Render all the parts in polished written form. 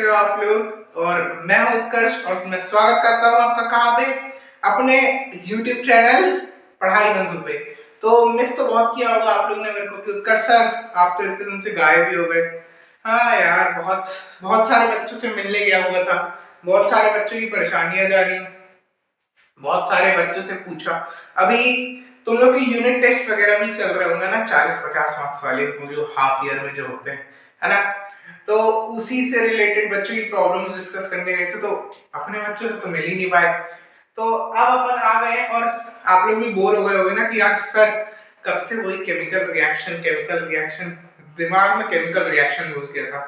हो आप लोग। और मैं हूं उत्कर्ष और मैं स्वागत करता हूं आपका कहाँ पे, अपने YouTube चैनल पढ़ाई बंधु पे। तो मिस तो बहुत किया होगा आप लोगों ने मेरे को कि उत्कर्ष सर आप तो इतने दिन से गायब ही हो गए। हाँ यार, बहुत बहुत सारे बच्चों से मिलने गया हुआ था, बहुत सारे बच्चों की परेशानियां जानी, बहुत सारे बच्चों से पूछा। अभी तुम लोग की यूनिट टेस्ट वगैरह भी चल रहे होंगे ना, 40-50 मार्क्स वाले, वो जो हाफ ईयर में जो होते हैं, है ना। तो उसी से रिलेटेड बच्चों की प्रॉब्लम्स डिस्कस करने गए थे, तो अपने बच्चों से तो मिल ही नहीं पाए। तो अब अपन आ गए और आप लोग भी बोर हो गए होंगे ना कि यार सर कब से वही केमिकल रिएक्शन, दिमाग में केमिकल रिएक्शन घुस गया था।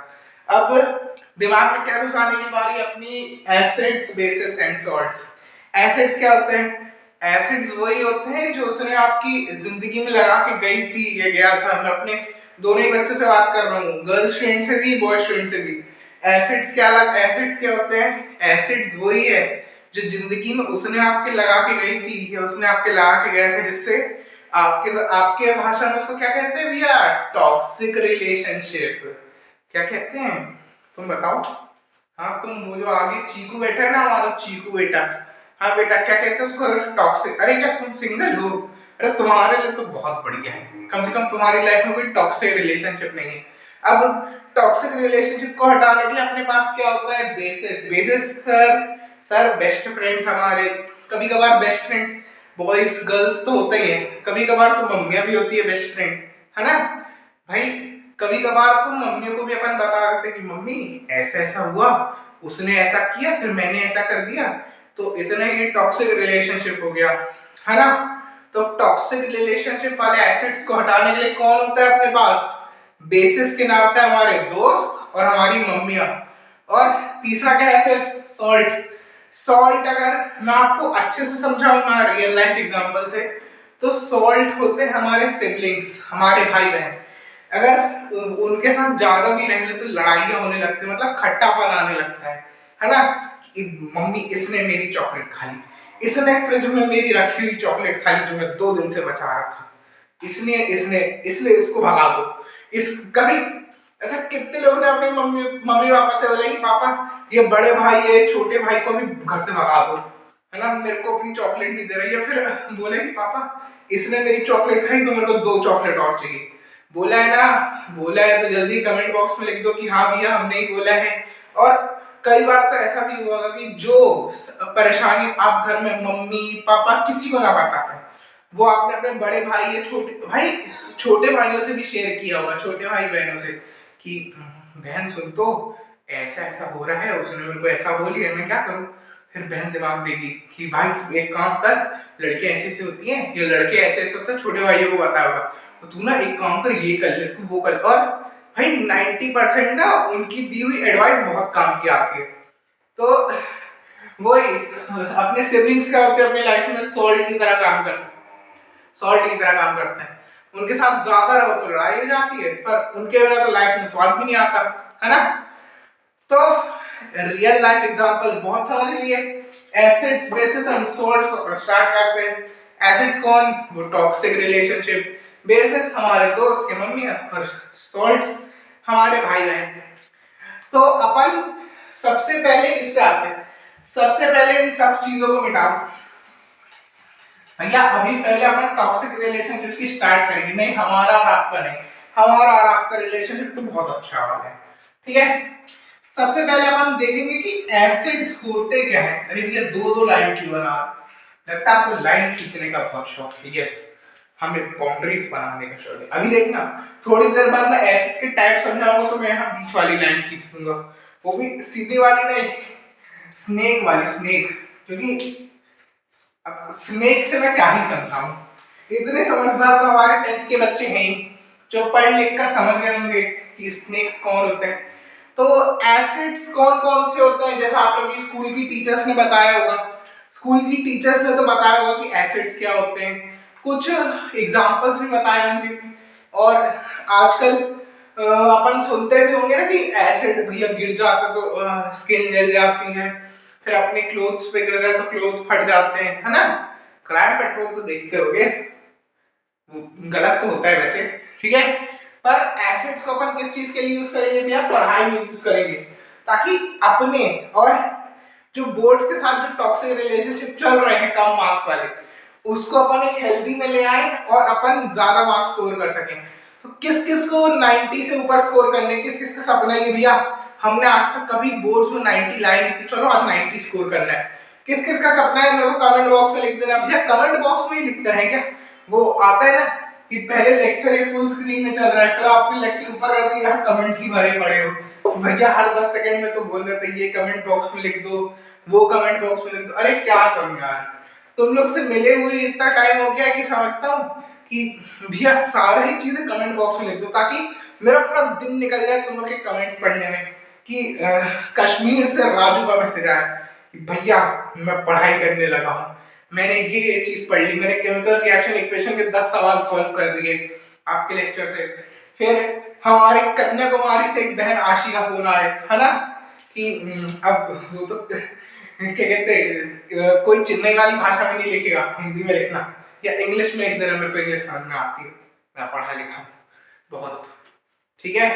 अब दिमाग में क्या घुसाने की बारी अपनी, acids bases and salts. Acids क्या होते हैं? एसिड्स वही होते हैं जो उसने आपकी जिंदगी में लगा के गई थी या गया था। मैं अपने दोनों ही बच्चों से बात कर रहा हूँ, गर्ल्स स्टूडेंट से भी, बॉयज स्टूडेंट से भी। एसिड्स क्या होते हैं? एसिड्स वही है जो जिंदगी में उसने आपके लगा के गई थी या उसने आपके लगा के गए थे, जिससे आपके आपके भाषा में उसको क्या कहते हैं भैया? Toxic relationship. क्या कहते हैं तुम बताओ? हाँ, तुम वो जो आगे चीकू बैठा है ना, हमारा चीकू बेटा, हाँ बेटा, क्या कहते हैं उसको? टॉक्सिक। अरे क्या तुम सिंगल हो? अरे तुम्हारे लिए तो बहुत बढ़िया है, कम से कम तुम्हारी लाइफ में कोई टॉक्सिक रिलेशनशिप नहीं है। अब टॉक्सिक रिलेशनशिप को हटाने के लिए अपने पास क्या होता है? बेसिस सर बेस्ट फ्रेंड्स हमारे। कभी कभार बेस्ट फ्रेंड्स बॉयज गर्ल्स तो होते ही हैं, कभी कभार तो मम्मियां भी होती है बेस्ट फ्रेंड, है ना भाई। कभी कभार तो मम्मियों को भी अपन बता देते कि मम्मी ऐसा ऐसा हुआ, उसने ऐसा किया, फिर मैंने ऐसा कर दिया, तो इतना ही टॉक्सिक रिलेशनशिप हो गया, है ना। तो टॉक्सिक रिलेशनशिप वाले एसिड्स को हटाने के लिए कौन होता है अपने पास? बेसिस के नाम पे हमारे दोस्त और हमारी मम्मियां। और तीसरा क्या है फिर? सॉल्ट। सॉल्ट अगर मैं आपको अच्छे से समझाऊंगा रियल लाइफ एग्जांपल से, तो सॉल्ट होते हैं हमारे सिबलिंग्स, हमारे भाई बहन। अगर उनके साथ ज्यादा भी रहने तो लड़ाइयां होने लगती है, मतलब खट्टापन आने लगता है ना। मम्मी इसने मेरी चॉकलेट खा ली, इसने फ्रिज में मेरी रखी हुई चॉकलेट खा ली जो मैं 2 दिन से बचा रहा था, इसने इसने इसलिए इसको भगा दो। इस कभी ऐसा कितने लोगों ने अपनी मम्मी मम्मी पापा से बोला कि पापा ये बड़े भाई है, छोटे भाई को भी घर से भगा दो, है ना, मेरे को अपनी चॉकलेट नहीं दे रही। या फिर बोले कि पापा इसने मेरी चॉकलेट खाई तो मेरे को 2 चॉकलेट और चाहिए। बोला है ना? बोला है तो जल्दी कमेंट बॉक्स में लिख दो कि हाँ भैया हमने ही बोला है। और कई बार तो ऐसा भी हुआ कि जो परेशानी आप घर में मम्मी पापा किसी को ना बता पाए, वो आपने अपने बड़े भाई या छोटे भाइयों से भी शेयर किया होगा, छोटे भाई बहनों से, कि बहन सुन तो ऐसा ऐसा हो रहा है, उसने मेरे को ऐसा बोली है, मैं क्या करूं? फिर बहन दिमाग देगी कि भाई तू एक काम कर, लड़कियां ऐसे ऐसे होती हैं या लड़के ऐसे ऐसे होते हैं, छोटे भाइयों को बताया होगा, तो तू ना एक काम कर, ये कर ले, तू वो कर। और भाई 90% ना उनकी दी हुई एडवाइस बहुत काम की आती है। तो वही अपने सिबलिंग्स क्या होते हैं अपनी लाइफ में सॉल्ट की तरह काम करते हैं, सॉल्ट की तरह काम करते हैं। उनके साथ ज्यादा रहो तो लड़ाई हो जाती है, पर उनके बिना तो लाइफ में स्वाद भी नहीं आता, है ना। तो रियल लाइफ एग्जांपल्स बहुत समझ लिए। Acids bases and salts start करते हैं। एसिड्स कौन? वो टॉक्सिक रिलेशनशिप। बेसिस हमारे दोस्त के मम्मी, और सॉल्ट्स हमारे भाई बहन। तो अपन सबसे पहले किस पे आते हैं? सबसे पहले इन सब चीजों को मिटाओ भैया। अभी पहले अपन टॉक्सिक रिलेशनशिप की स्टार्ट करेंगे। नहीं, हमारा और आपका नहीं, हमारा और आपका रिलेशनशिप तो बहुत अच्छा वाला है, ठीक है। सबसे पहले अपन देखेंगे कि एसिड्स होते क्या है। अरे भैया 2-2 लाइन क्यों बना? लगता है आपको लाइन खींचने का बहुत शौक है। यस, हमें बाउंड्रीज बनाने का शौक है। अभी देखना, थोड़ी देर बाद मैं एसिड्स के टाइप समझाऊंगा तो मैं यहाँ बीच वाली लाइन खींच दूंगा, वो भी सीधी वाली नहीं, स्नेक वाली, स्नेक। क्योंकि स्नेक से मैं क्या ही समझाऊं, इतने समझदार तो हमारे 10th के बच्चे हैं ही, जो पढ़ लिख कर समझ गए होंगे कि स्नेक्स कौन होते हैं। तो एसिड्स कौन कौन से होते हैं? जैसा आप लोग की स्कूल की टीचर्स ने बताया होगा, स्कूल की टीचर्स ने तो बताया होगा कि एसिड्स क्या होते हैं, कुछ एग्जांपल्स भी बताए होंगे। और आजकल अपन सुनते भी होंगे ना कि एसिड भैया गिर जाता तो स्किन जल जाती है, फिर अपने क्लोथ्स पे गिर जाए तो क्लोथ फट जाते हैं, है ना। क्राइम पेट्रोल तो देखते होगे, गलत तो होता है वैसे, ठीक है। पर एसिड्स को अपन किस चीज के लिए यूज करेंगे भैया? पढ़ाई में यूज करेंगे, ताकि अपने और जो बोर्ड्स के साथ जो टॉक्सिक रिलेशनशिप चल रहे हैं कम मार्क्स वाले, उसको अपन एक हेल्दी में ले आए और अपन ज्यादा मार्क्स स्कोर कर सकें। तो किस किस को 90 से ऊपर स्कोर करने, किस किस का सपना है कि भैया हमने आज तक कभी बोर्ड्स में 90 लाए नहीं थी, चलो आज 90 स्कोर करना है। किस किस का सपना है मेरे को कमेंट बॉक्स में लिख देना। भैया कमेंट बॉक्स में ही लिखते हैं क्या, वो आता है ना कि पहले लेक्चर एक फुल स्क्रीन में चल रहा है, फिर आपने लेक्चर ऊपर कर दिया, कमेंट ही भरे पड़े हो। भैया हर 10 सेकंड में तो बोल देते ये कमेंट बॉक्स में लिख दो, वो कमेंट बॉक्स में लिख दो। अरे क्या करूं यार, तुम लोग से मिले हुए इतना टाइम हो गया कि समझता हूँ कि भैया सारी ही चीजें कमेंट बॉक्स में लिख दो, ताकि मेरा पूरा दिन निकल जाए तुम लोग के कमेंट पढ़ने में कि कश्मीर से राजू का मैसेज आया कि भैया मैं पढ़ाई करने लगा हूँ, मैंने ये चीज पढ़ ली, मैंने केमिकल रिएक्शन इक्वेशन के 10 सवाल सॉल्व कर दिए आपके लेक्चर से। फिर हमारे कन्याकुमारी से एक बहन आशी का फोन आया है ना कि अब वो तो क्या कहते हैं, कोई चेन्नई वाली भाषा में नहीं लिखेगा, हिंदी में लिखना या इंग्लिश में लिख देना, मेरे को इंग्लिश समझ में आती है, मैं पढ़ा लिखा बहुत, ठीक है।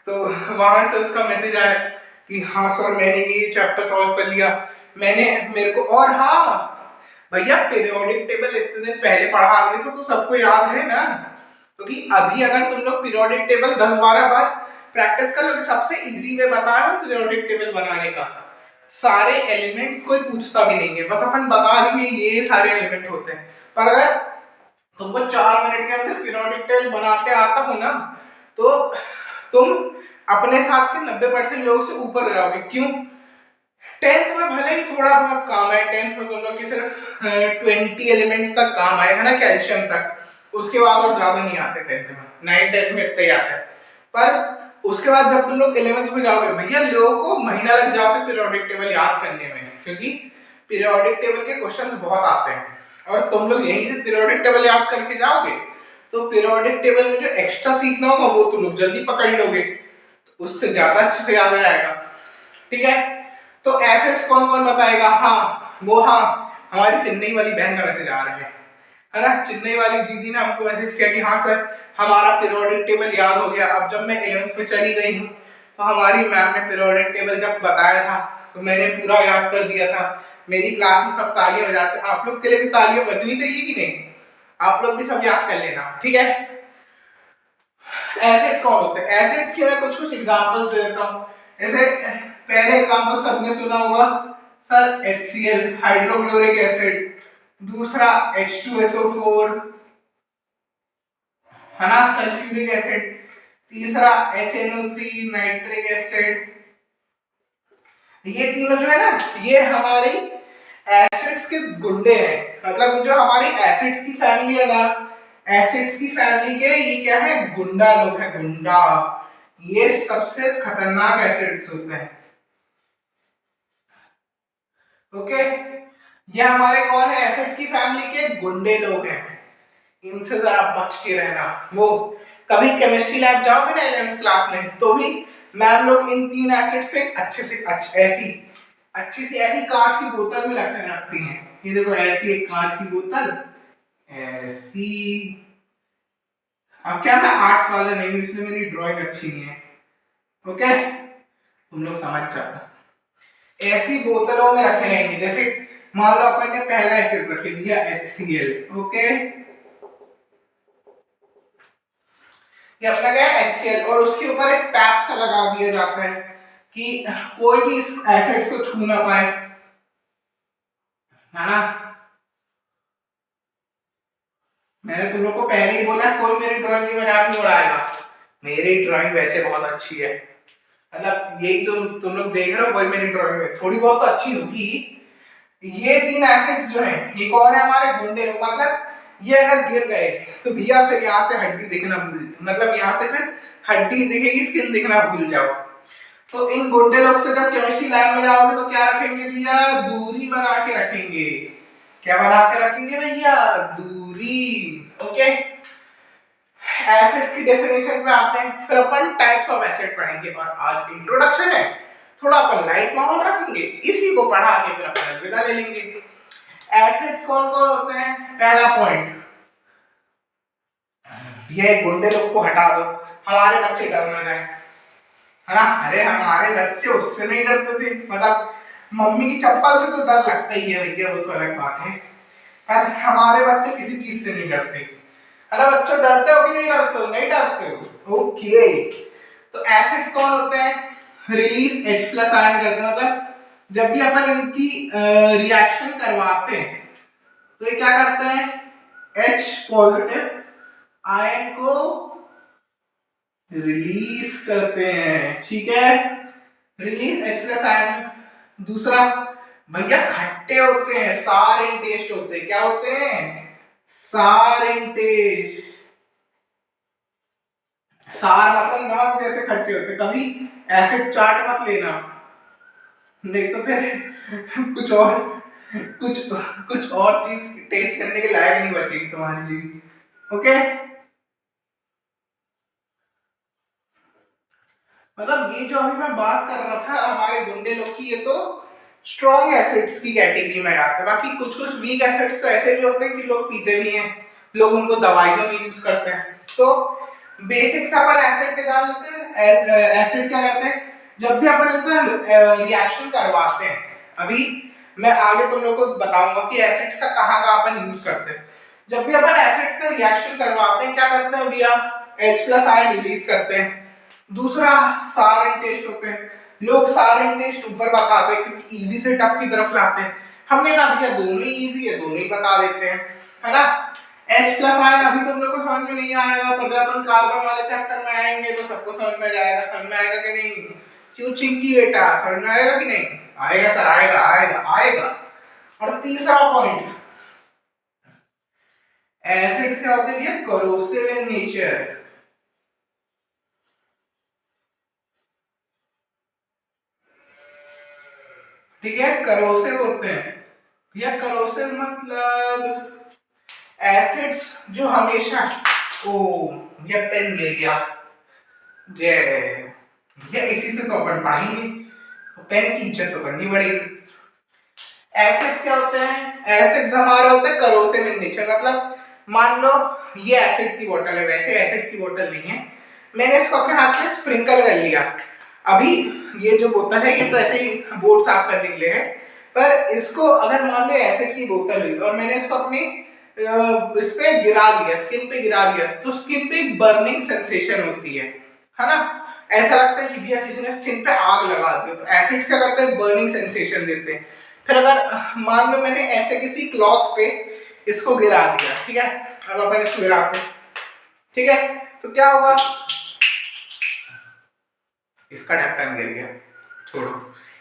तो वहां से उसका मैसेज आया कि हाँ सर मैंने ये चैप्टर सॉल्व कर लिया, मैंने मेरे को, और हाँ भैया पीरियोडिक टेबल इतने दिन पहले पढ़ा आगे तो सबको याद है ना, क्योंकि अभी अगर तुम लोग पीरियोडिक टेबल 10-12 बार प्रैक्टिस कर लोगे, सबसे इजी वे बता रहा हूँ पीरियोडिक टेबल बनाने का। सारे एलिमेंट्स कोई पूछता भी नहीं है, बस अपन बता देंगे ये सारे एलिमेंट होते हैं। पर अगर तुमको 4 मिनट के अंदर पीरियोडिक टेबल बनाते आता हो ना, तो तुम अपने साथ के 90% लोगों से ऊपर जाओगे। क्यों? 10th में भले ही थोड़ा बहुत काम है, 10th में तुम लोग की सिर्फ 20 एलिमेंट्स तक काम आएगा ना, कैल्शियम तक, उसके बाद और ज्यादा नहीं आते 10th में, 9th में इतना ही आता है। पर उसके बाद जब तुम लोग 11th में जाओगे, भैया लोगों को महीना लग जाता है पीरियोडिक टेबल याद करने में, क्योंकि पीरियोडिक टेबल के क्वेश्चंस बहुत आते हैं, और तुम लोग यहीं से पीरियोडिक टेबल याद करके जाओगे तो पीरियोडिक टेबल में जो एक्स्ट्रा सीखना होगा वो तुम लोग जल्दी पकड़ लोगे, तो उससे ज्यादा अच्छे से याद हो जाएगा, ठीक है। तो एसिड्स कौन कौन बताएगा? हाँ वो, हाँ हमारी चेन्नई वाली बहन का मैसेज आ रहा है ना, चेन्नई वाली दीदी ने हमको मैसेज किया कि हाँ सर हमारा पीरियोडिक टेबल याद हो गया। अब जब मैं 11th में चली गई हूँ तो हमारी मैम ने पीरियोडिक टेबल जब बताया था तो मैंने पूरा याद कर दिया था, मेरी क्लास में सब तालियां बजाते। आप लोग के लिए भी तालियां बजनी चाहिए कि नहीं? आप लोग भी सब याद कर लेना, ठीक है। एसिड्स कौन होते हैं? एसिड्स के मैं कुछ कुछ एग्जांपल्स दे देता हूँ। जैसे पहले एग्जांपल सबने सुना होगा सर, HCl हाइड्रोक्लोरिक एसिड, दूसरा H2SO4 है ना, सल्फ्यूरिक एसिड, तीसरा HNO3 नाइट्रिक एसिड। ये तीनों जो है ना, ये हमारी एसिड्स के गुंडे हैं, मतलब जो हमारी एसिड्स की फैमिली है ना, एसिड्स की फैमिली के ये क्या है, गुंडा लोग हैं, गुंडा। ये सबसे खतरनाक एसिड्स होते हैं, ओके। ये हमारे कौन है, एसिड्स की फैमिली के गुंडे लोग हैं, इनसे जरा बच के रहना। वो कभी केमिस्ट्री लैब जाओगे ना 11th क्लास में, तो भी मैम लोग इन 3 एसिड्स को एक अच्छे से अच्छी सी ऐसी कांच की बोतल में रखती हैं। ये देखो ऐसी एक कांच की बोतल ऐसी। अब क्या मैं आर्ट्स वाला नहीं हूँ इसलिए मेरी ड्राइंग अच्छी नहीं है, ओके, तुम लोग समझ जाओ। ऐसी बोतलों में रखे रहेंगे, जैसे मान लो अपन ने पहला एसिड रख दिया HCl, ओके, ये अपना क्या है HCl, और उसके ऊपर एक टैप सा लगा दिया जाता है कि कोई भी इस एसिड्स को छू ना पाए, है ना। मैंने तुम लोग को पहले ही बोला कोई मेरी ड्राइंग की मजाक नहीं उड़ाएगा, मेरी ड्राइंग वैसे बहुत अच्छी है, मतलब यही तुम लोग देख रहे हो, कोई मेरी ड्राइंग में थोड़ी बहुत तो अच्छी होगी। ये 3 एसिड्स जो है ये कौन है, हमारे गुंडे लोग, मतलब ये अगर गिर गए तो भैया फिर यहाँ से हड्डी दिखना भूल, मतलब यहाँ से फिर हड्डी दिखेगी, स्किन दिखना भूल जाओ। तो इन गुंडे लोग से जब केमिस्ट्री लैब में जाओगे तो क्या रखेंगे भैया, दूरी बना के रखेंगे। क्या बना के रखेंगे भैया, दूरी, ओके। एसिड्स की डेफिनेशन पे आते हैं, फिर अपन टाइप्स ऑफ एसिड पढ़ेंगे, और आज इंट्रोडक्शन है, थोड़ा अपन लाइट माहौल रखेंगे, इसी को पढ़ा के फिर अपन विदा ले लेंगे। एसिड्स कौन कौन होते हैं? पहला पॉइंट, ये गुंडे लोग को हटा दो, हमारे बच्चे डर ना जाए, है ना। अरे हमारे बच्चे उससे नहीं डरते थे, मतलब मम्मी की चप्पल से तो डर लगता ही है भैया, वो तो अलग बात है, पर हमारे बच्चे किसी चीज से नहीं डरते। है ना बच्चों, डरते हो कि नहीं डरते हो? नहीं डरते हो, ओके। तो एसिड्स कौन होते हैं? रिलीज H प्लस आयन करते हैं, मतलब जब भी अपन इनकी रिएक्शन करवाते हैं तो ये क्या करते हैं, H पॉजिटिव आयन को रिलीज करते हैं, ठीक है, रिलीज H प्लस आयन। दूसरा भैया खट्टे होते हैं, सार टेस्ट होते हैं, क्या होते हैं, सार टेस्ट। सार मतलब नमक जैसे खट्टे होते, कभी एसिड चाट मत लेना, नहीं तो फिर कुछ और कुछ और चीज टेस्ट करने के लायक नहीं बचेगी तुम्हारी चीज, ओके। मतलब ये जो अभी मैं बात कर रहा था हमारे गुंडे लोग की, ये तो स्ट्रॉन्ग एसिड्स की कैटेगरी में आते हैं। बाकी कुछ कुछ वीक एसिड्स तो ऐसे भी होते हैं कि लोग पीते भी हैं, लोग उनको दवाइयों में यूज करते हैं। तो बेसिक सा अपन एसिड के जान लेते हैं। एसिड क्या करते हैं, जब भी अपन इनका रिएक्शन करवाते हैं, अभी मैं आगे तुम लोग को बताऊंगा कि एसिड्स का कहाँ कहाँ अपन यूज करते हैं। जब भी अपन एसिड्स का रिएक्शन करवाते हैं क्या करते हैं भैया, H प्लस आयन रिलीज करते हैं। दूसरा सार टेस्ट होते हैं, लोग सारे टेस्ट ऊपर बताते हैं क्योंकि इजी से टफ की तरफ लाते हैं। हमने कहा भैया दोनों ही इजी है, दोनों ही बता देते हैं, है ना। H प्लस आयन अभी तुम लोग को समझ में नहीं आएगा, पर जब अपन कार्बन वाले चैप्टर में आएंगे तो सबको समझ में जाएगा। समझ में आएगा कि नहीं? क्यों चिंकी बेटा, समझ में आएगा कि नहीं? आएगा सर, आएगा आएगा आएगा। और तीसरा पॉइंट, एसिड क्या होते हैं, करोसिव इन नेचर। ठीक है, करोसिव होते हैं। यह करोसिव मतलब एसिड्स जो हमेशा, ओ ये पेन गिर गया, जय, ये इसी से तो अपन पढ़ेंगे, पेन की इज्जत तो करनी पड़ेगी। एसिड्स क्या होते हैं, एसिड्स हमारे होते हैं करोसिव इन नेचर, मतलब मान लो ये एसिड की बोतल है, वैसे एसिड की बोतल नहीं है, मैंने इसको अपने हाथ में स्प्रिंकल कर लिया। अभी ये जो बोतल है ये तो ऐसे ही बोर्ड साफ करने के लिए है, पर इसको अगर मान लो एसिड की बोतल हुई और मैंने इसको अपनी इस पे गिरा लिया, स्किन पे गिरा लिया, तो स्किन पे एक बर्निंग सेंसेशन होती है ना। ऐसा लगता है कि भैया किसी ने स्किन पे आग लगा दी। तो एसिड्स क्या करते हैं, बर्निंग सेंसेशन देते हैं। फिर अगर मान लो मैंने ऐसे किसी क्लॉथ पे इसको गिरा दिया, ठीक है, अब अपन इसको गिराते हैं, ठीक है, तो क्या होगा, इसका ढक्कन गिर गया, छोड़ो,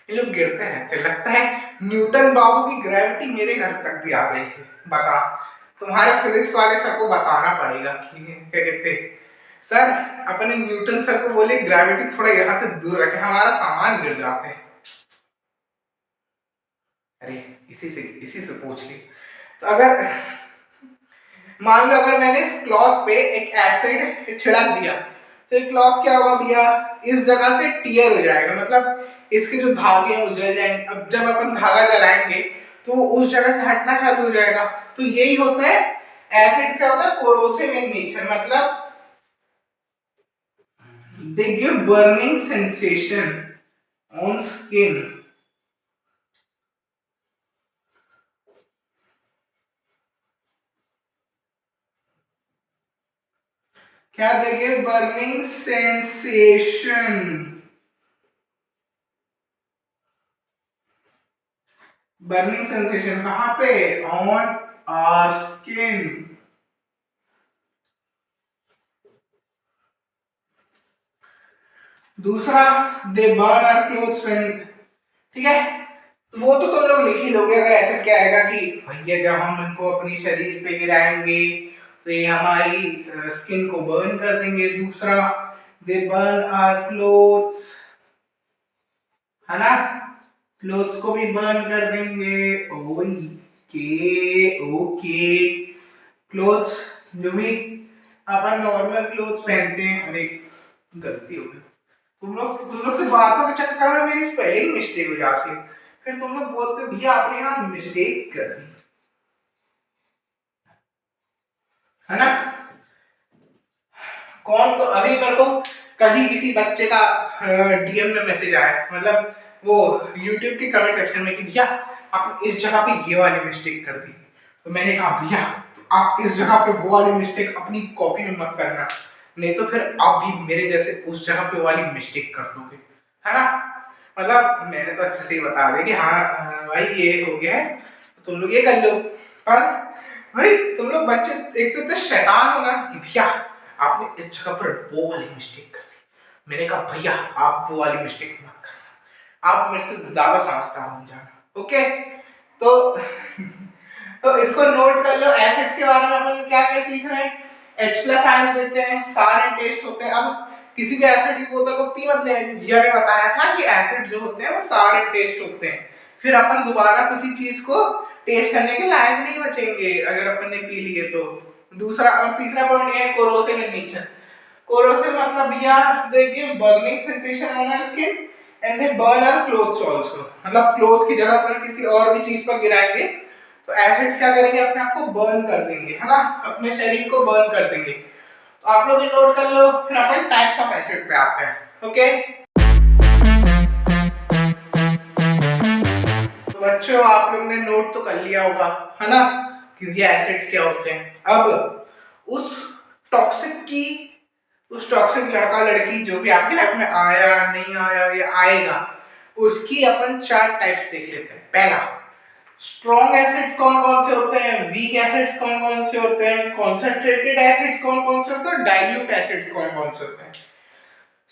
ये लोग गिरते रहते, लगता है न्यूटन बाबू की ग्रेविटी मेरे घर तक भी आ गई है। बता, तुम्हारे फिजिक्स वाले सर को बताना पड़ेगा कि क्या कहते सर, अपने न्यूटन सर को बोले ग्रेविटी थोड़ा यहाँ से दूर रखे, हमारा सामान गिर जाते हैं। अरे इसी से पूछ ली। तो अगर मान लो अगर मैंने इस क्लॉथ पे एक एसिड छिड़क दिया तो ये क्लॉथ क्या होगा भैया, इस जगह से टियर हो जाएगा, मतलब इसके जो धागे हैं वो जल जाएंगे। अब जब अपन धागा जलाएंगे तो उस जगह से हटना चालू हो जाएगा। तो यही होता है एसिड्स, क्या होता है, कोरोसिव इन नेचर, मतलब they give burning sensation on skin। क्या they give burning sensation, burning sensation कहां पे, ऑन आवर स्किन। दूसरा they burn our clothes when, ठीक है, वो तो तुम लोग लिख ही लोगे। अगर ऐसा क्या आएगा कि भैया जब हम इनको अपनी शरीर पे गिराएंगे तो ये हमारी स्किन को बर्न कर देंगे। दूसरा दे बर्न आवर क्लोथ्स, है ना, क्लोथ्स को भी बर्न कर देंगे। ओके ओके, क्लोथ्स जो भी अपन नॉर्मल क्लोथ्स पहनते हैं, अरे गलती हो गई, तुम लोग से बातों के चक्कर में मेरी स्पेलिंग मिस्टेक हो जाती है, फिर तुम लोग बोलते हो भैया आपने यहाँ मिस्टेक कर दी, है ना। कौन तो अभी मेरे को कल ही किसी बच्चे का डीएम में मैसेज आया, मतलब वो यूट्यूब के कमेंट सेक्शन में कि भैया आपने इस जगह पे ये वाली मिस्टेक कर दी। तो मैंने कहा भैया आप इस जगह पे वो वाली मिस्टेक अपनी कॉपी में मत करना, नहीं तो फिर आप भी मेरे जैसे उस जगह पे वाली मिस्टेक कर दोगे, है ना। मतलब मैंने तो अच्छे से ही बता दिया कि हाँ भाई ये हो गया है, तो तुम लोग ये कर लो। पर भाई तुम लोग बच्चे एक तो इतने शैतान हो ना कि भैया आपने इस जगह पर वो वाली मिस्टेक कर दी। मैंने कहा भैया आप वो वाली मिस्टेक मत करना, आप मेरे से ज्यादा समझदार बन जाना, ओके। तो तो इसको नोट कर लो। एसिड्स के बारे में अपन क्या क्या सीख रहे हैं, H+ आयन देते हैं, सारे टेस्ट होते हैं। अब किसी भी एसिड की बोतल को पी मत लेना, भैया ने बताया था कि एसिड जो होते हैं वो सारे टेस्ट होते हैं, फिर अपन दोबारा किसी चीज को टेस्ट करने के लायक नहीं बचेंगे अगर अपन ने पी लिए तो। दूसरा और तीसरा पॉइंट ये है कोरोसिव इन नेचर। कोरोसिव मतलब भैया they give burning sensation on our skin and they burn our clothes also. मतलब क्लोथ की जगह पर किसी और भी चीज पर गिराएंगे तो एसिड्स क्या करेंगे, अपने आप को बर्न कर देंगे, है ना, अपने शरीर को बर्न कर देंगे। तो आप लोग ये नोट कर लो। फिर अपन टाइप्स ऑफ एसिड पे आते हैं, ओके। तो बच्चों आप लोग ने नोट तो कर लिया होगा, है ना, कि ये एसिड्स क्या होते हैं। अब उस टॉक्सिक लड़का लड़की जो भी आपकी लाइफ में आया नहीं आया या आएगा, उसकी अपन 4 टाइप्स देख लेते हैं। पहला, स्ट्रॉन्ग एसिड्स कौन कौन से होते हैं, वीक एसिड्स कौन कौन से होते हैं, कॉन्सेंट्रेटेड एसिड्स कौन कौन से होते हैं, डाइल्यूट एसिड्स कौन कौन से होते हैं।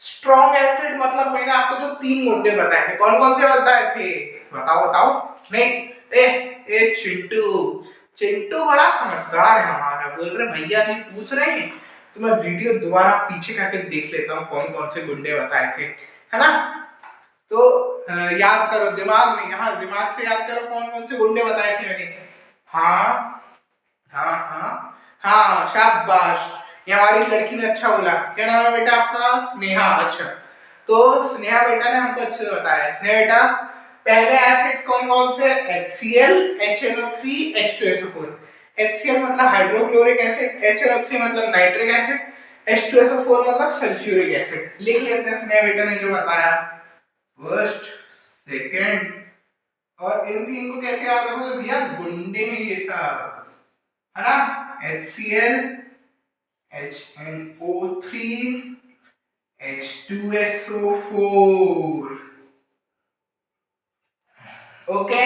स्ट्रॉन्ग एसिड मतलब मैंने आपको जो 3 गुंडे बताए थे, कौन कौन से बताए थे, बताओ बताओ। नहीं, ए चिंटू, चिंटू बड़ा समझदार है हमारा, बोल रहे भैया भी पूछ रहे हैं तो मैं वीडियो दोबारा पीछे करके देख लेता हूँ कौन कौन से गुंडे बताए थे, है ना। तो याद करो दिमाग में, यहाँ दिमाग से याद करो कौन कौन से गुंडे बताए थे मैंने। हाँ हाँ हाँ हाँ, शाबाश, ये हमारी लड़की ने अच्छा बोला। क्या नाम है बेटा आपका, स्नेहा। अच्छा, तो स्नेहा बेटा ने हमको अच्छे से बताया। स्नेहा बेटा पहले एसिड्स कौन कौन से, HCl, HNO3, H2SO4। HCl मतलब हाइड्रोक्लोरिक एसिड, HNO3 मतलब नाइट्रिक एसिड, H2SO4 मतलब सल्फ्यूरिक एसिड। लिख लेते हैं स्नेहा बेटा ने जो बताया, फर्स्ट, सेकंड, और इन तीन को कैसे याद रखोगे भैया, गुंडे हैं ये सब, है ना। HCl, HNO3, H2SO4, okay.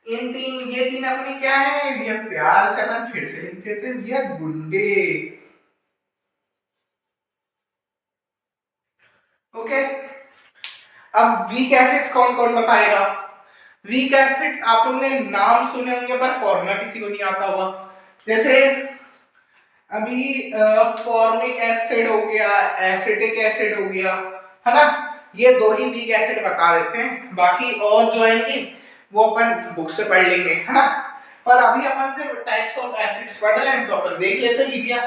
ये तीन अपने क्या है भैया, प्यार से अपन फिर से लिख देते हैं भैया, गुंडे, ओके। अब वीक एसिड्स कौन कौन बताएगा। वीक एसिड्स आप लोगों ने नाम सुने होंगे पर फॉर्मूला किसी को नहीं आता होगा। जैसे अभी फॉर्मिक एसिड हो गया, एसिटिक एसिड हो गया, है ना, ये 2 ही वीक एसिड बता देते हैं, बाकी और जो आएंगे वो अपन बुक से पढ़ लेंगे, है ना। पर अभी अपन से टाइप्स ऑफ एसिड्स पढ़ रहे हैं तो अपन देख लेते हैं कि भैया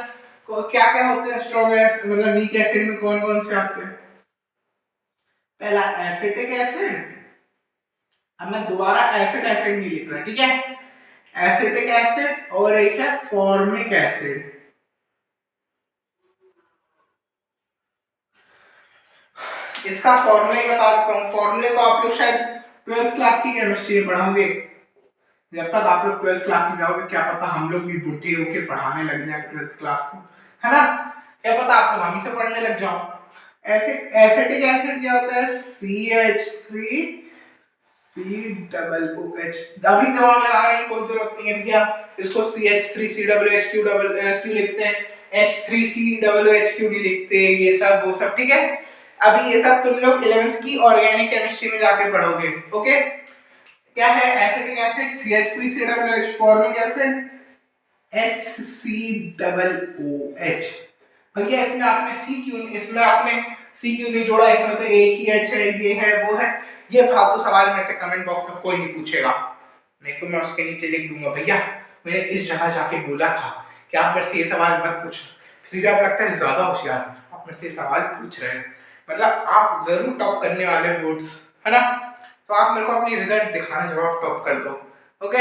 क्या क्या होते हैं स्ट्रॉन्ग एसिड, मतलब वीक एसिड में कौन कौन से आते हैं। पहला एसिटिक एसिड, अब मैं दोबारा एसिड एसिड नहीं लिख रहा, ठीक है। एसिटिक एसिड और एक है फॉर्मिक एसिड। इसका फॉर्मूला ही बता देता हूँ। फॉर्मूले तो आप लोग शायद 12th क्लास की केमिस्ट्री में पढ़ोगे। जब तक आप लोग 12th क्लास में जाओगे क्या पता हम लोग भी बुढ़े होके पढ़ाने लग जाए 12th क्लास को, है ना। क्या पता आप लोग हम ही से पढ़ने लग जाओ। एसिटिक एसिड क्या होता है, CH3 COOH। अभी दिमाग लगाने की कोई जरूरत नहीं है भैया, इसको CH3COOH क्यों लिखते हैं, H3COOH क्यों नहीं लिखते, ये सब वो सब, ठीक है। अभी ये सब तुम लोग 11th की ऑर्गेनिक केमिस्ट्री में जाके पढ़ोगे, ओके। क्या है acetic acid, CH3COOH, formic acid HCOOH। भैया इसमें आपने सी क्यों नहीं जोड़ा, इसमें तो एक ही H है, ये है वो है, ये फालतू सवाल मेरे से कमेंट बॉक्स में कोई नहीं पूछेगा, नहीं तो मैं उसके नीचे लिख दूंगा भैया मैंने इस जगह जाके बोला था कि आप मेरे से ये सवाल मत पूछना। फिर भी आप लगता है ज्यादा होशियार, आप मेरे से सवाल पूछ रहे हैं, मतलब आप जरूर टॉप करने वाले हो बोर्ड्स, है ना। तो आप मेरे को अपनी रिजल्ट दिखाना जब आप टॉप कर दो, ओके।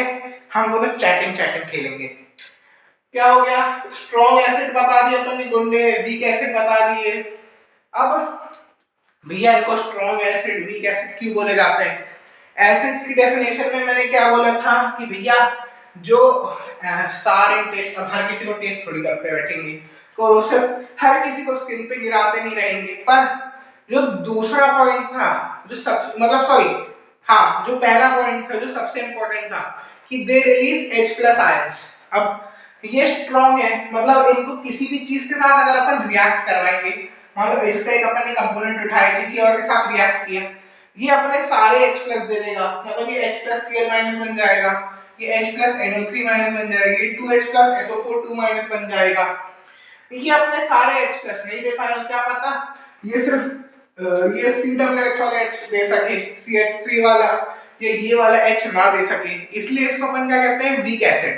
हम दोनों चैटिंग खेलेंगे। क्या हो गया, स्ट्रॉन्ग एसिड बता दिए अपन ने गुंडे, वीक एसिड बता दिए। अब भैया इनको स्ट्रॉन्ग एसिड वीक एसिड क्यों बोले जाते हैं? एसिड्स की डेफिनेशन में मैंने क्या बोला था कि भैया जो सारे टेस्ट, अब हर किसी को टेस्ट थोड़ी करते बैठेंगे, कोरोसिव हर किसी को स्किन पे गिराते नहीं रहेंगे, पर जो दूसरा पॉइंट था, जो सब मतलब सॉरी हाँ, जो पहला पॉइंट था जो सबसे इंपॉर्टेंट था कि दे रिलीज H+ आयंस। अब ये स्ट्रॉन्ग है, मतलब इनको किसी भी चीज के साथ अगर अपन रिएक्ट करवाएंगे, मान लो इसका एक अपन ने कंपोनेंट उठाया किसी और के साथ रिएक्ट किया, ये अपने सारे H+ दे देगा, मतलब ये H+Cl- बन जाएगा, ये H+NO3- बन जाएगी, 2H+SO4 2- बन जाएगा। ये अपने सारे H+ नहीं दे पाएगा, क्या पता ये सिर्फ ये COOH वाला H दे सके, CH3 वाला ये वाला H ना दे सके, इसलिए इसको अपन क्या कहते हैं? Weak acid.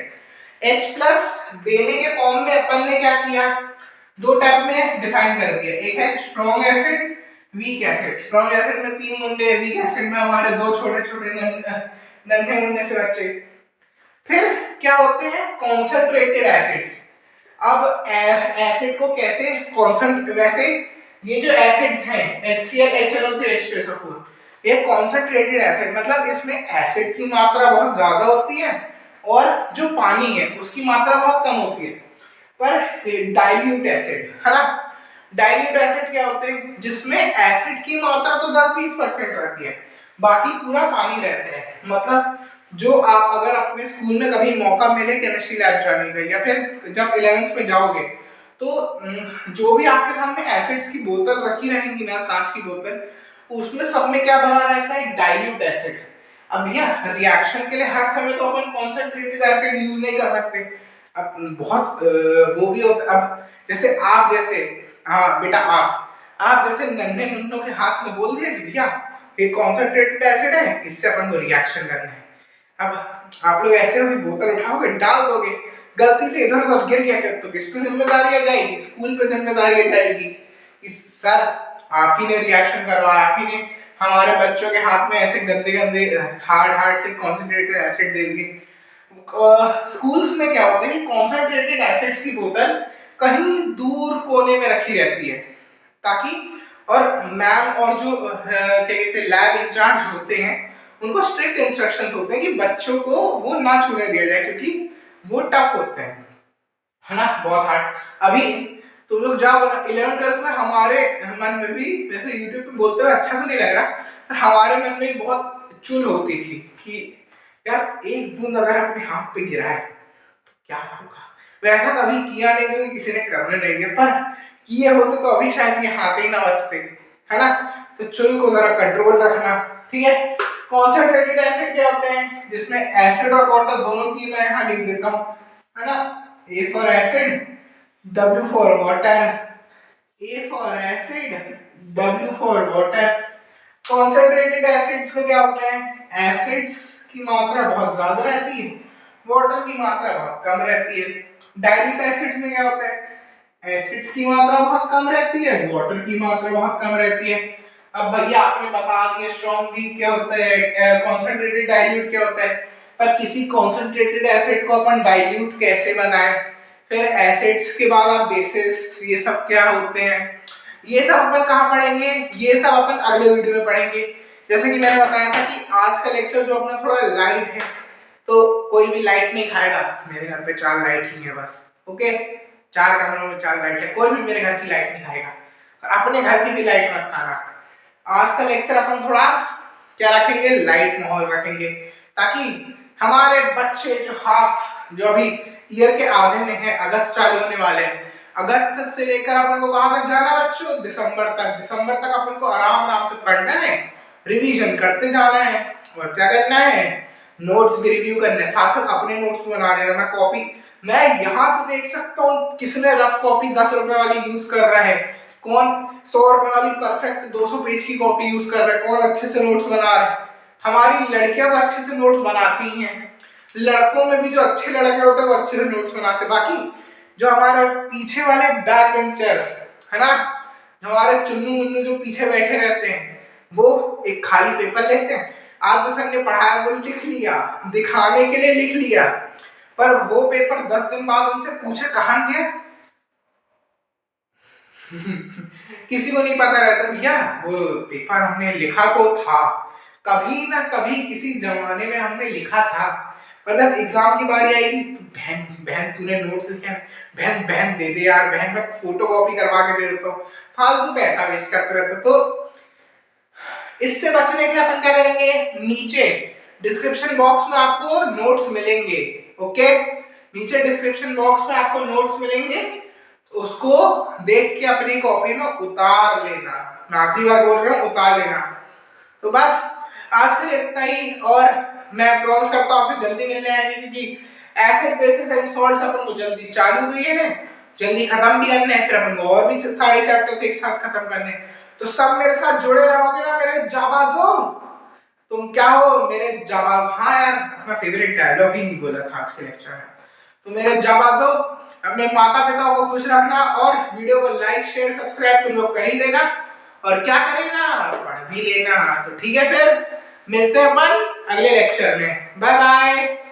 H+ देने के फॉर्म में अपन ने क्या किया? दो टाइप में डिफाइन कर दिया, एक है strong acid, weak acid. Strong acid में 3 मुंडे, वीक एसिड में हमारे 2 छोटे-छोटे नन्हे मुन्ने से बच्चे। फिर क्या होते हैं? Concentrated acids. अब एसिड को कैसे वैसे ये जो एसिड्स हैं HCl HNO3 H2SO4, ये कॉन्सेंट्रेटेड एसिड, मतलब इसमें एसिड की मात्रा बहुत ज्यादा होती है और जो पानी है उसकी मात्रा बहुत कम होती है। पर डाइल्यूट एसिड है ना, डाइल्यूट एसिड क्या होते हैं? जिसमें एसिड की मात्रा तो 10-20% रहती है, बाकी पूरा पानी रहता है। मतलब जो आप अगर अपने स्कूल में कभी मौका मिले केमिस्ट्री लैब जाने का, या फिर जब 11th में जाओगे, तो जो भी आपके सामने एसिड्स की बोतल रखी रहेंगी ना, कांच की बोतल, उसमें सब में क्या भरा रहता है? Dilute acid. अब भैया रिएक्शन के लिए हर समय तो अपन कॉन्सेंट्रेटेड एसिड यूज नहीं कर सकते, अब बहुत वो भी होता। अब जैसे आप जैसे, हाँ बेटा आप जैसे नन्हे मुन्नों के हाथ में बोल दिया कि भैया ये कॉन्सेंट्रेटेड एसिड है, इससे अपन को रिएक्शन करना है। अब आप लोग ऐसे होगी बोतल उठाओगे, डाल दोगे, गलती से इधर उधर गिर गया तो किस पे जिम्मेदारी आ जाएगी? स्कूल पे जिम्मेदारी आ जाएगी कि सर आप ही ने रिएक्शन करवाया, आप ही ने हमारे बच्चों के हाथ में ऐसे गंदे गंदे हार्ड से कॉन्सेंट्रेटेड एसिड दे दिए। स्कूल्स में क्या होता है कि कॉन्सेंट्रेटेड एसिड्स की बोतल कहीं दूर कोने में रखी रहती है, ताकि और मैम और जो क्या कहते हैं लैब इंचार्ज होते हैं, उनको स्ट्रिक्ट इंस्ट्रक्शंस होते हैं कि बच्चों को वो ना छूने दिया जाए, क्योंकि वो टफ होते हैं, है ना, बहुत हार्ड। अभी तुम लोग जाओ ना 11th-12th में, हमारे मन में भी, वैसे यूट्यूब पे बोलते हुए अच्छा तो नहीं लग रहा, पर हमारे मन में बहुत चुल होती थी कि यार एक बूंद अगर अपने हाथ पे गिरा है तो क्या होगा। वैसा कभी किया नहीं, क्योंकि किसी ने करने नहीं दिया, पर किए होते तो अभी शायद ये हाथ ही ना बचते, है ना। तो चुल को जरा कंट्रोल रखना, ठीक है। कॉन्सेंट्रेटेड एसिड क्या होते हैं? जिसमें एसिड और वाटर दोनों की मैं यहाँ लिख देता हूँ, है ना। A for acid, W for water, A for acid, W for water. Concentrated acids में क्या होता है? एसिड्स की मात्रा बहुत ज्यादा रहती है, वाटर की मात्रा बहुत कम रहती है। डाइल्यूट एसिड्स में क्या होता है? एसिड्स की मात्रा बहुत कम रहती है, वाटर की मात्रा बहुत कम रहती है। अब भैया आपने बता दिया स्ट्रॉन्ग वीक क्या होता है, कॉन्सेंट्रेटेड डाइल्यूट क्या होता है, पर किसी कॉन्सेंट्रेटेड एसिड को अपन डाइल्यूट कैसे बनाएं, फिर एसिड्स के बाद आप बेसिस, ये सब क्या होते हैं, ये सब अपन कहाँ पढ़ेंगे? ये सब अपन अगले वीडियो में पढ़ेंगे। जैसे कि मैंने बताया था कि आज का लेक्चर जो अपना थोड़ा लाइट है, तो कोई भी लाइट नहीं खाएगा। मेरे घर पे 4 लाइट ही है बस, ओके, 4 कमरों में 4 लाइट है, कोई भी मेरे घर की लाइट नहीं खाएगा, और अपने घर की भी लाइट मत खाना। आज का लेक्चर अपन थोड़ा क्या रखेंगे? लाइट माहौल रखेंगे, ताकि हमारे बच्चे जो अभी ईयर के आधे में है, अगस्त चालू होने वाले हैं, अगस्त से लेकर अपन को कहां तक जाना है बच्चों? दिसंबर तक। दिसंबर तक अपन को आराम आराम से पढ़ना है, रिवीजन करते जाना है, और क्या करना है? नोट्स भी रिव्यू करने, साथ साथ अपने नोट्स बना लेना। मैं यहां से देख सकता हूँ किसने रफ कॉपी 10 रुपए वाली यूज कर रहा है, कौन 100 रुपए वाली परफेक्ट 200 पेज की कॉपी यूज कर रहा है, कौन अच्छे से नोट्स बना रहा है। हमारी लड़कियां तो अच्छे से नोट्स बनाती हैं, लड़कों में भी जो अच्छे लड़के होते हैं वो अच्छे से नोट्स बनाते हैं। बाकी जो हमारे पीछे वाले बैक बेंचर है ना, हमारे चुन्नू मुन्नू जो पीछे बैठे रहते हैं, वो एक खाली पेपर लेते हैं, आज जो सर ने पढ़ाया वो लिख लिया, दिखाने के लिए लिख लिया, पर वो पेपर 10 दिन बाद उनसे पूछे कहां गया, किसी को नहीं पता रहता भैया, वो पेपर हमने लिखा तो था, कभी ना कभी किसी जमाने में हमने लिखा था, पर जब एग्जाम की बारी आएगी तो बहन बहन तूने नोट्स लिखे हैं, बहन बहन दे दे यार, बहन मैं फोटो कॉपी करवा के दे देता हूँ, फालतू पैसा वेस्ट करते रहते। तो इससे बचने के लिए अपन क्या करेंगे, नीचे डिस्क्रिप्शन बॉक्स में आपको नोट्स मिलेंगे। ओके, नीचे डिस्क्रिप्शन बॉक्स में आपको नोट्स मिलेंगे, उसको देख के अपनी कॉपी में उतार लेना। मैं आखिरी बार बोल रहा हूँ, उतार लेना। तो बस आज के लिए इतना ही, और मैं प्रॉमिस करता हूँ आपसे जल्दी मिलने आएंगे, क्योंकि एसिड बेसिस एंड सॉल्ट्स अपन को जल्दी चालू हुई है, जल्दी खत्म भी करने हैं, फिर अपन को और भी सारे चैप्टर्स एक साथ खत्म करने हैं। तो सब मेरे साथ जुड़े रहोगे ना मेरे जाबाजों? तुम क्या हो मेरे जाबाज? हाँ यार, अपना फेवरेट डायलॉग ही नहीं बोला था आज के लेक्चर में। तो मेरे जाबाजों, अपने माता पिता को खुश रखना, और वीडियो को लाइक शेयर सब्सक्राइब तुम लोग कर ही देना, और क्या करेगा, पढ़ भी लेना। तो ठीक है, फिर मिलते हैं अपन अगले लेक्चर में। Bye bye.